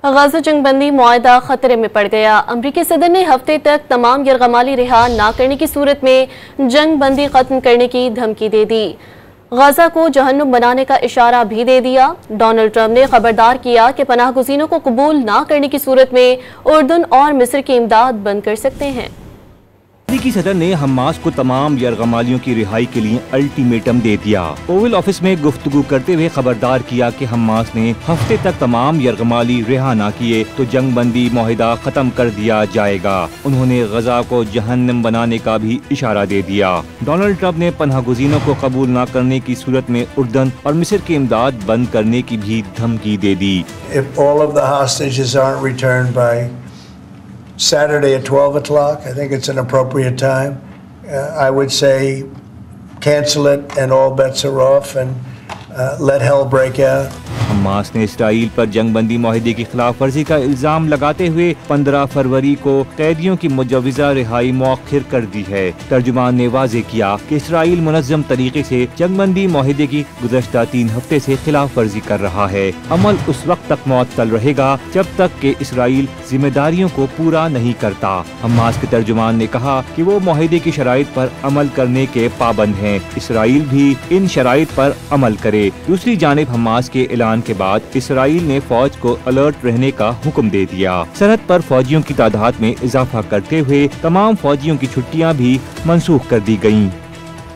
غزہ جنگ بندی معاہدہ خطرے میں پڑ گیا۔ امریکی صدر نے ہفتے تک تمام یرغمالی رہا نہ کرنے کی صورت میں جنگ بندی ختم کرنے کی دھمکی دے دی۔ غزہ کو جہنم بنانے کا اشارہ بھی دے دیا۔ ڈونلڈ ٹرمپ نے خبردار کیا کہ پناہ گزینوں کو قبول نہ کرنے کی صورت میں اردن اور مصر کی امداد بند کر سکتے ہیں۔ امریکی صدر نے حماس کو تمام یرغمالیوں کی رہائی کے لیے الٹیمیٹم دے دیا۔ اوول آفس میں گفتگو کرتے ہوئے خبردار کیا کہ حماس نے ہفتے تک تمام یرغمالی رہا نہ کیے تو جنگ بندی معاہدہ ختم کر دیا جائے گا۔ انہوں نے غزہ کو جہنم بنانے کا بھی اشارہ دے دیا۔ ڈونلڈ ٹرمپ نے پناہ گزینوں کو قبول نہ کرنے کی صورت میں اردن اور مصر کی امداد بند کرنے کی بھی دھمکی دے دی۔ If all of the hostages aren't returned by Saturday at 12 o'clock, I think it's an appropriate time. I would say cancel it and all bets are off and let hell break out. Hamas نے اسرائیل پر جنگ بندی معاہدے کی خلاف ورزی کا الزام لگاتے ہوئے 15 فروری کو قیدیوں کی مجوزہ رہائی مؤخر کر دی ہے۔ ترجمان نے واضح کیا کہ اسرائیل منظم طریقے سے جنگ بندی معاہدے کی گزشتہ 3 ہفتے سے خلاف ورزی کر رہا ہے۔ عمل اس وقت تک معطل رہے گا جب تک کہ اسرائیل ذمہ داریوں کو پورا نہیں کرتا۔ حماس کے ترجمان نے کہا کہ وہ معاہدے کی شرائط پر عمل کرنے کے پابند ہیں، اسرائیل بھی ان شرائط پر عمل کرے۔ دوسری جانب حماس کے اعلان کے بعد اسرائیل نے فوج کو الرٹ رہنے کا حکم دے دیا۔ سرحد پر فوجیوں کی تعداد میں اضافہ کرتے ہوئے تمام فوجیوں کی چھٹیاں بھی منسوخ کر دی گئیں۔